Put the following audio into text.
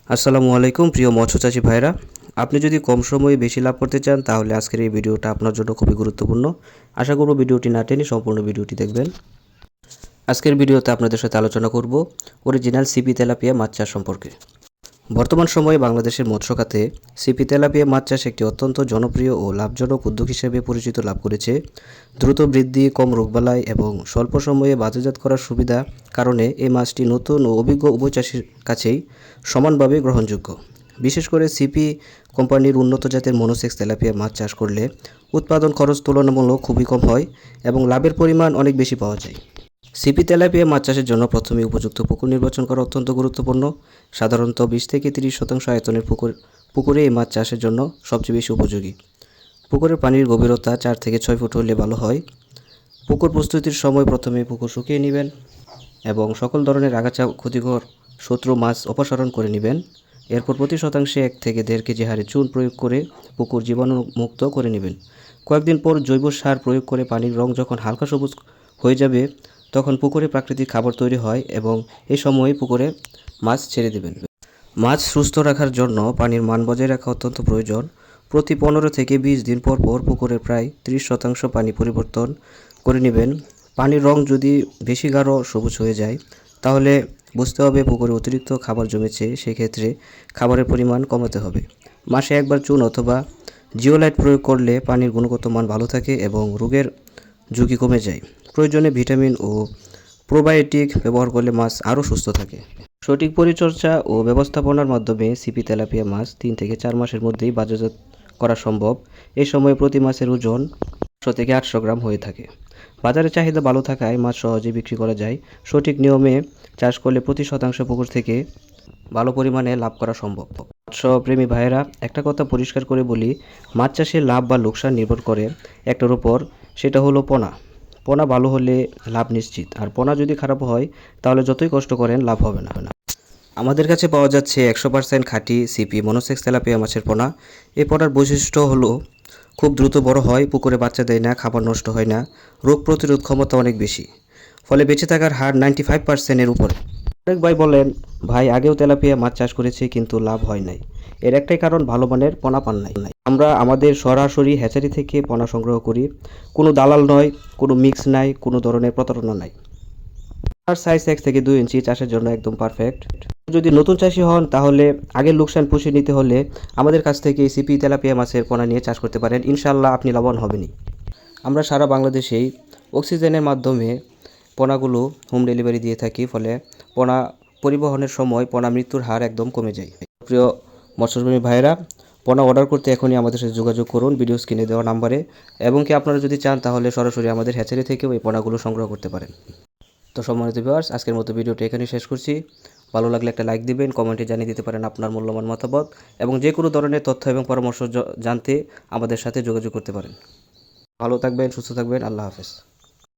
আসসালামু আলাইকুম প্রিয় মৎস্যচাষী ভাইরা, আপনি যদি কম সময়ে বেশি লাভ করতে চান তাহলে আজকের এই ভিডিওটা আপনার জন্য খুবই গুরুত্বপূর্ণ। আশা করব ভিডিওটি না টেনে সম্পূর্ণ ভিডিওটি দেখবেন। আজকের ভিডিওতে আপনাদের সাথে আলোচনা করব অরিজিনাল সিপি তেলাপিয়া মাছ চাষ সম্পর্কে। বর্তমান সময়ে বাংলাদেশের মৎস্য খাতে সিপি তেলাপিয়া মাছ চাষ একটি অত্যন্ত জনপ্রিয় ও লাভজনক উদ্যোগ হিসেবে পরিচিত লাভ করেছে। দ্রুত বৃদ্ধি, কম রোগবালাই এবং স্বল্প সময়ে বাজারজাত করার সুবিধা কারণে এই মাছটি নতুন ও অভিজ্ঞ উভয়চাষীর কাছেই সমানভাবে গ্রহণযোগ্য। বিশেষ করে সিপি কোম্পানির উন্নত জাতের মনোসেক্স তেলাপিয়া মাছ চাষ করলে উৎপাদন খরচ তুলনামূলক খুবই কম হয় এবং লাভের পরিমাণ অনেক বেশি পাওয়া যায়। সিপি তেলাপিয়া মাছ চাষের জন্য প্রথমে উপযুক্ত পুকুর নির্বাচন করা অত্যন্ত গুরুত্বপূর্ণ। সাধারণত 20 থেকে 30% আয়তনের পুকুরে এই মাছ চাষের জন্য সবচেয়ে বেশি উপযোগী। পুকুরের পানির গভীরতা 4 থেকে 6 ফুট হলে ভালো হয়। পুকুর প্রস্তুতির সময় প্রথমে পুকুর শুকিয়ে নেবেন এবং সকল ধরনের আগাছা, ক্ষতিকর শত্রু মাছ অপসারণ করে নেবেন। এরপর প্রতি শতাংশে 1 থেকে 1.5 কেজি হারে চুন প্রয়োগ করে পুকুর জীবাণুমুক্ত করে নেবেন। কয়েকদিন পর জৈব সার প্রয়োগ করে পানির রং যখন হালকা সবুজ হয়ে যাবে তখন পুকুরে প্রাকৃতিক খাবার তৈরি হয় এবং এই সময়ে পুকুরে মাছ ছেড়ে দেবেন। মাছ সুস্থ রাখার জন্য পানির মান বজায় রাখা অত্যন্ত প্রয়োজন। প্রতি 15 থেকে 20 দিন পর পর পুকুরে প্রায় 30% পানি পরিবর্তন করে নেবেন। পানির রং যদি বেশি গাঢ় সবুজ হয়ে যায় তাহলে বুঝতে হবে পুকুরে অতিরিক্ত খাবার জমেছে, সেক্ষেত্রে খাবারের পরিমাণ কমাতে হবে। মাসে একবার চুন অথবা জিওলাইট প্রয়োগ করলে পানির গুণগত মান ভালো থাকে এবং রোগের ঝুঁকি কমে যায়। প্রয়োজনে ভিটামিন ও প্রোবায়োটিক ব্যবহার করলে মাছ আরও সুস্থ থাকে। সঠিক পরিচর্যা ও ব্যবস্থাপনার মাধ্যমে সিপি তেলাপিয়া মাছ 3 থেকে 4 মাসের মধ্যেই বাজারজাত করা সম্ভব। এই সময়ে প্রতি মাছের ওজন 100 থেকে 800 গ্রাম হয়ে থাকে। বাজারে চাহিদা ভালো থাকায় মাছ সহজে বিক্রি করা যায়। সঠিক নিয়মে চাষ করলে প্রতি শতাংশ পুকুর থেকে ভালো পরিমাণে লাভ করা সম্ভব। মৎস্যপ্রেমী ভাইয়েরা, একটা কথা পরিষ্কার করে বলি, মাছ চাষে লাভ বা লোকসান নির্ভর করে একটার উপর, সেটা হলো পোনা। পোনা ভালো হলে লাভ নিশ্চিত, আর পোনা যদি খারাপ হয় তাহলে যতই কষ্ট করেন লাভ হবে না। আমাদের কাছে পাওয়া যাচ্ছে 100% খাঁটি সিপি মনোসেক্স তেলাপিয়া মাছের পোনা। এই পোনার বৈশিষ্ট্য হলো খুব দ্রুত বড় হয়, পুকুরে বাচ্চা দেয় না, খাবার নষ্ট হয় না, রোগ প্রতিরোধ ক্ষমতা অনেক বেশি, ফলে বেঁচে থাকার হার 95%-এর উপরে। অনেক ভাই বলেন, ভাই আগেও তেলাপিয়া মাছ চাষ করেছি কিন্তু লাভ হয় নাই। এর একটাই কারণ, ভালো মানের পোনা পান নাই। আমরা আমাদের সরাসরি হ্যাচারি থেকে পোনা সংগ্রহ করি, কোনো দালাল নয়, কোনো মিক্স নাই, কোনো ধরনের প্রতারণা নাই। আর সাইজ 1 থেকে 2 ইঞ্চি, চাষের জন্য একদম পারফেক্ট। যদি নতুন চাষি হন তাহলে আগের লোকসান পুষিয়ে নিতে হলে আমাদের কাছ থেকে সিপি তেলাপিয়া মাছের পোনা নিয়ে চাষ করতে পারেন। ইনশাআল্লাহ আপনি লাভবান হবেনই। আমরা সারা বাংলাদেশেই অক্সিজেনের মাধ্যমে পোনাগুলো হোম ডেলিভারি দিয়ে থাকি, ফলে পোনা পরিবহনের সময় পোনা মৃত্যুর হার একদম কমে যায়। প্রিয় মৎস্যপ্রেমী ভাইয়েরা, পোনা অর্ডার করতে এখনই আমাদের সাথে যোগাযোগ করুন ভিডিও স্ক্রিনে দেওয়া নাম্বারে, এবং কি আপনারা যদি চান তাহলে সরাসরি আমাদের হ্যাচারি থেকেও এই পোনাগুলো সংগ্রহ করতে পারেন। তো সম্মানিত ভিউয়ার্স, আজকের মতো ভিডিওটি এখানেই শেষ করছি। ভালো লাগলে একটা লাইক দিবেন, কমেন্টে জানিয়ে দিতে পারেন আপনার মূল্যবান মতামত, এবং যে কোনো ধরনের তথ্য এবং পরামর্শ জানতে আমাদের সাথে যোগাযোগ করতে পারেন। ভালো থাকবেন, সুস্থ থাকবেন, আল্লাহ হাফেজ।